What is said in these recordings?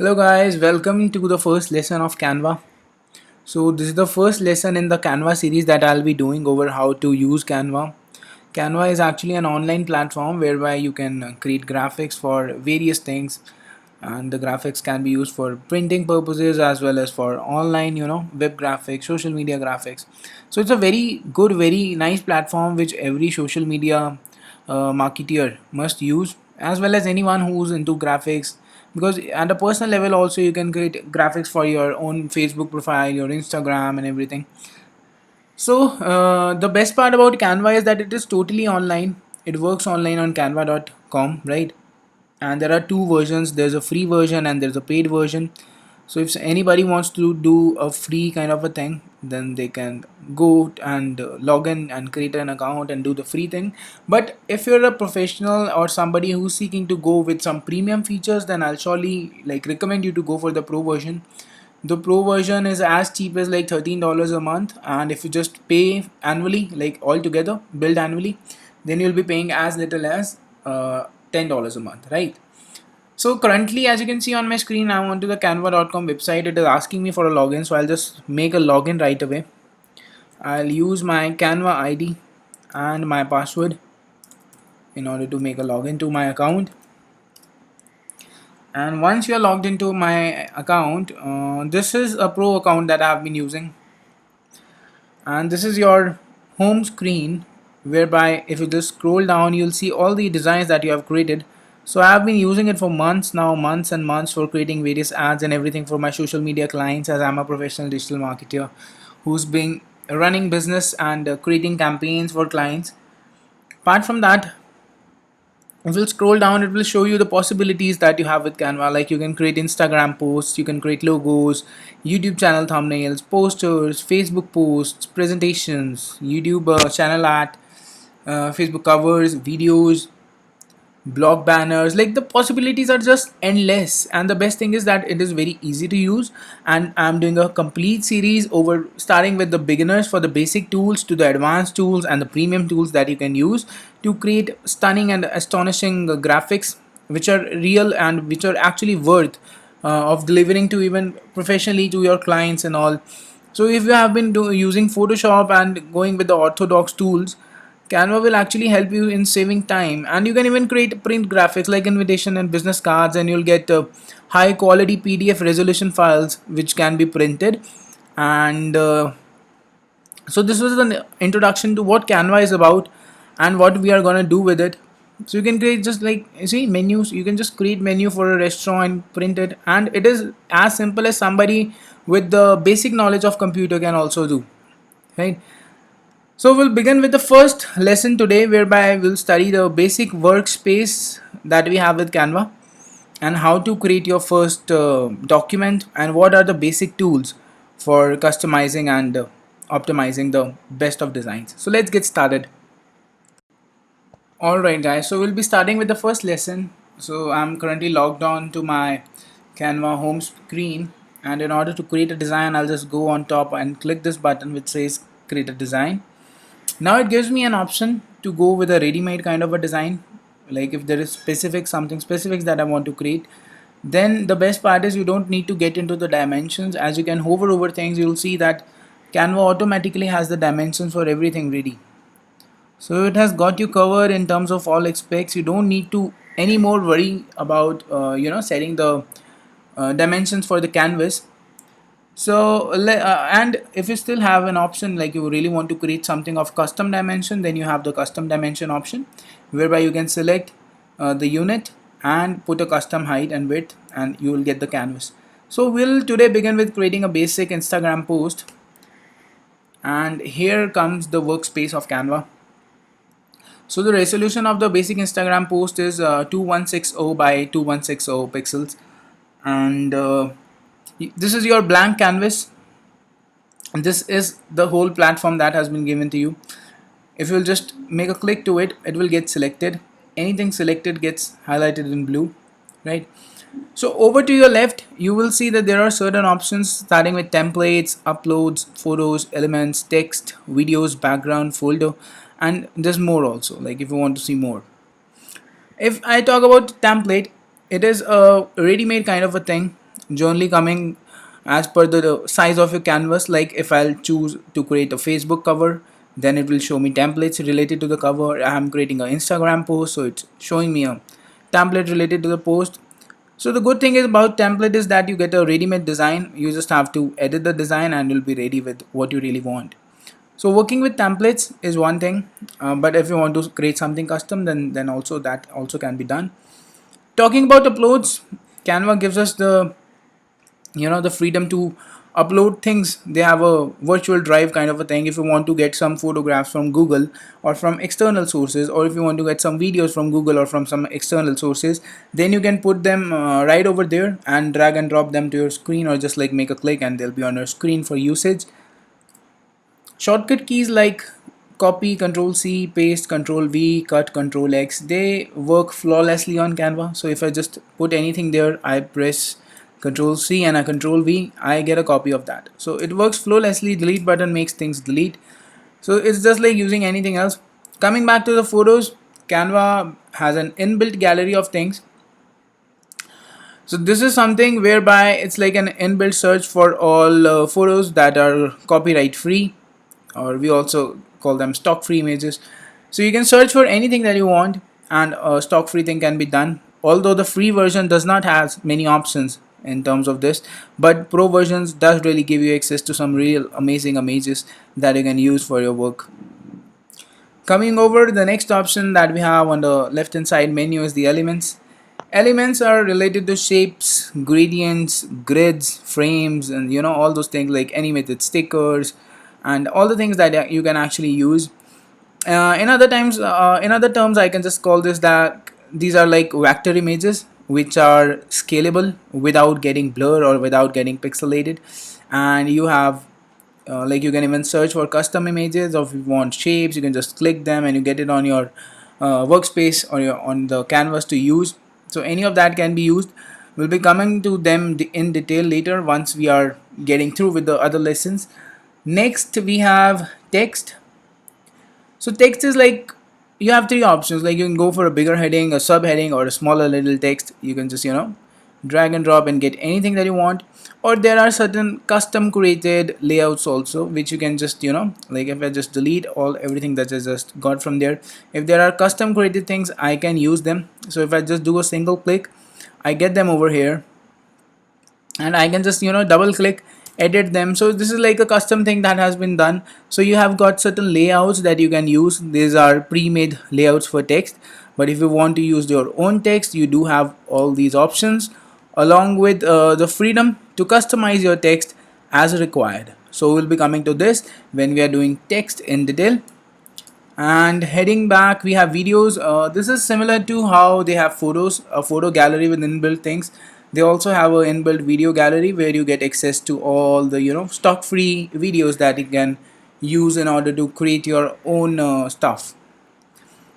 Hello guys, welcome to the first lesson of Canva. So this is the first lesson in the Canva series that I'll be doing over how to use Canva. Canva is actually an online platform whereby you can create graphics for various things, and the graphics can be used for printing purposes as well as for online, web graphics, social media graphics. So it's a very good, very nice platform which every social media marketeer must use, as well as anyone who's into graphics, because at a personal level also you can create graphics for your own Facebook profile, your Instagram and everything. So the best part about Canva is that it is totally online. It works online on canva.com, right? And there are two versions. There's a free version and there's a paid version. So if anybody wants to do a free kind of a thing, then they can go and log in and create an account and do the free thing. But if you're a professional or somebody who's seeking to go with some premium features, then I'll surely recommend you to go for the pro version. The pro version is as cheap as like $13 a month, and if you just pay annually, like all together, build annually, then you'll be paying as little as $10 a month, right? So currently, as you can see on my screen, I'm onto the canva.com website. It is asking me for a login, so I'll just make a login right away. I'll use my Canva ID and my password in order to make a login to my account. And once you're logged into my account, this is a pro account that I've been using, and this is your home screen, whereby if you just scroll down you'll see all the designs that you have created. So I have been using it for months now, months and months, for creating various ads and everything for my social media clients, as I'm a professional digital marketer who's been running business and creating campaigns for clients. Apart from that, if you'll scroll down, it will show you the possibilities that you have with Canva. Like you can create Instagram posts, you can create logos, YouTube channel thumbnails, posters, Facebook posts, presentations, YouTube channel art, Facebook covers, videos, blog banners. Like the possibilities are just endless, and the best thing is that it is very easy to use. And I'm doing a complete series over, starting with the beginners for the basic tools to the advanced tools and the premium tools that you can use to create stunning and astonishing graphics which are real and which are actually worth of delivering to even professionally to your clients and all. So if you have been using Photoshop and going with the orthodox tools, Canva will actually help you in saving time, and you can even create print graphics like invitation and business cards, and you'll get high quality PDF resolution files which can be printed. And so this was the introduction to what Canva is about and what we are gonna do with it. So you can create just like you see menus. You can just create menu for a restaurant, print it, and it is as simple as somebody with the basic knowledge of computer can also do, right? So we'll begin with the first lesson today, whereby we'll study the basic workspace that we have with Canva and how to create your first document and what are the basic tools for customizing and optimizing the best of designs. So let's get started. Alright guys, so we'll be starting with the first lesson. So I'm currently logged on to my Canva home screen, and in order to create a design, I'll just go on top and click this button which says create a design. Now it gives me an option to go with a ready-made kind of a design. Like if there is something specific that I want to create, then the best part is you don't need to get into the dimensions. As you can hover over things, you'll see that Canva automatically has the dimensions for everything ready. So it has got you covered in terms of all aspects. You don't need to anymore worry about setting the dimensions for the canvas. So and if you still have an option, like you really want to create something of custom dimension, then you have the custom dimension option, whereby you can select the unit and put a custom height and width, and you will get the canvas. So we'll today begin with creating a basic Instagram post, and here comes the workspace of Canva. So the resolution of the basic Instagram post is 2160 by 2160 pixels, and this is your blank canvas. And this is the whole platform that has been given to you. If you'll just make a click to it, it will get selected. Anything selected gets highlighted in blue, right? So over to your left, you will see that there are certain options starting with templates, uploads, photos, elements, text, videos, background, folder, and there's more also, like if you want to see more. If I talk about template, it is a ready-made kind of a thing generally coming as per the size of your canvas. Like if I'll choose to create a Facebook cover, then it will show me templates related to the cover. I'm creating an Instagram post, so it's showing me a template related to the post. So the good thing is about template is that you get a ready-made design. You just have to edit the design and you'll be ready with what you really want. So working with templates is one thing, but if you want to create something custom, then also that also can be done. Talking about uploads, Canva gives us the freedom to upload things. They have a virtual drive kind of a thing. If you want to get some photographs from Google or from external sources, or if you want to get some videos from Google or from some external sources, then you can put them right over there and drag and drop them to your screen, or just like make a click and they'll be on your screen for usage. Shortcut keys like copy, control C, paste, control V, cut, control X, they work flawlessly on Canva. So if I just put anything there, I press control C and a control V, I get a copy of that. So it works flawlessly. Delete button makes things delete. So it's just like using anything else. Coming back to the photos, Canva has an inbuilt gallery of things. So this is something whereby it's like an inbuilt search for all photos that are copyright free, or we also call them stock free images. So you can search for anything that you want, and a stock free thing can be done. Although the free version does not have many options in terms of this, but pro versions does really give you access to some real amazing images that you can use for your work. Coming over, the next option that we have on the left hand side menu is the elements. Elements are related to shapes, gradients, grids, frames, and all those things like animated stickers and all the things that you can actually use. In other terms, I can just call this that these are like vector images which are scalable without getting blur or without getting pixelated, and you have like you can even search for custom images, or if you want shapes, you can just click them and you get it on your workspace or on the canvas to use. So any of that can be used. We'll be coming to them in detail later once we are getting through with the other lessons. Next we have text. So text is like, you have three options. Like you can go for a bigger heading, a subheading, or a smaller little text. You can just drag and drop and get anything that you want. Or there are certain custom created layouts also, which you can just like if I just delete all everything that I just got from there, if there are custom created things, I can use them. So if I just do a single click, I get them over here, and I can just double click, edit them. So this is like a custom thing that has been done. So you have got certain layouts that you can use. These are pre-made layouts for text, but if you want to use your own text, you do have all these options, along with the freedom to customize your text as required. So we'll be coming to this when we are doing text in detail. And heading back, we have videos. This is similar to how they have photos, a photo gallery with inbuilt things. They also have an inbuilt video gallery where you get access to all the stock free videos that you can use in order to create your own stuff.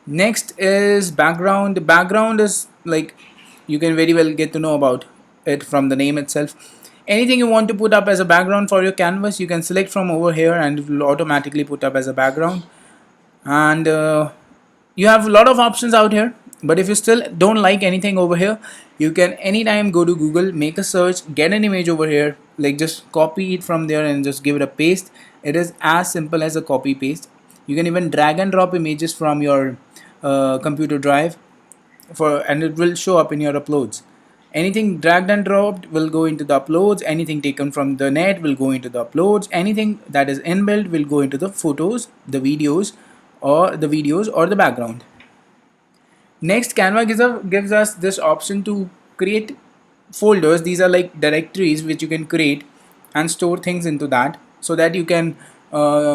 Next is background. Background is like, you can very well get to know about it from the name itself. Anything you want to put up as a background for your canvas, you can select from over here and it will automatically put up as a background. And you have a lot of options out here, but if you still don't like anything over here, you can anytime go to Google, make a search, get an image over here, like just copy it from there and just give it a paste. It is as simple as a copy paste. You can even drag and drop images from your computer drive and it will show up in your uploads. Anything dragged and dropped will go into the uploads. Anything taken from the net will go into the uploads. Anything that is inbuilt will go into the photos, the videos, or the background. Next, Canva gives us this option to create folders. These are like directories which you can create and store things into that, so that you can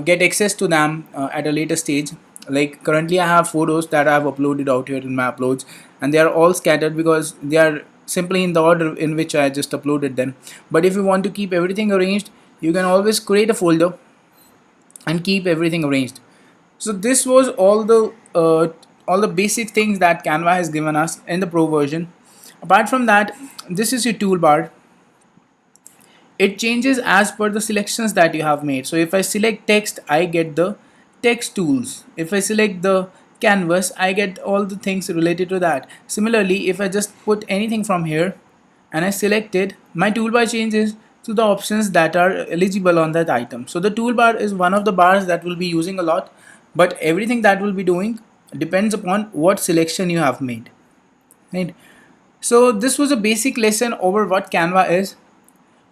get access to them at a later stage. Like currently I have photos that I have uploaded out here in my uploads, and they are all scattered because they are simply in the order in which I just uploaded them. But if you want to keep everything arranged, you can always create a folder and keep everything arranged. So this was all the basic things that Canva has given us in the pro version. Apart from that, this is your toolbar. It changes as per the selections that you have made. So if I select text, I get the text tools. If I select the canvas, I get all the things related to that. Similarly, if I just put anything from here and I selected, my toolbar changes to the options that are eligible on that item. So the toolbar is one of the bars that we'll be using a lot, but everything that we'll be doing depends upon what selection you have made. Right? So this was a basic lesson over what Canva is,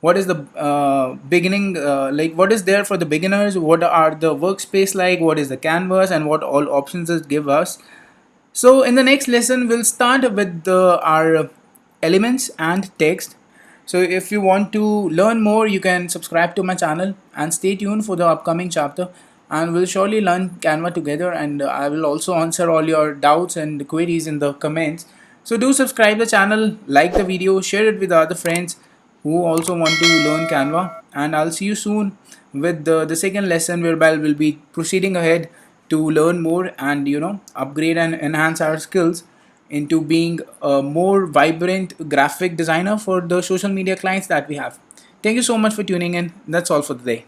what is the beginning, like what is there for the beginners, what are the workspace like, what is the canvas, and what all options it give us. So in the next lesson we'll start with our elements and text. So if you want to learn more, you can subscribe to my channel and stay tuned for the upcoming chapter, and we'll surely learn Canva together, and I will also answer all your doubts and queries in the comments. So do subscribe the channel, like the video, share it with other friends who also want to learn Canva, and I'll see you soon with the second lesson, whereby we'll be proceeding ahead to learn more and upgrade and enhance our skills into being a more vibrant graphic designer for the social media clients that we have. Thank you so much for tuning in. That's all for today.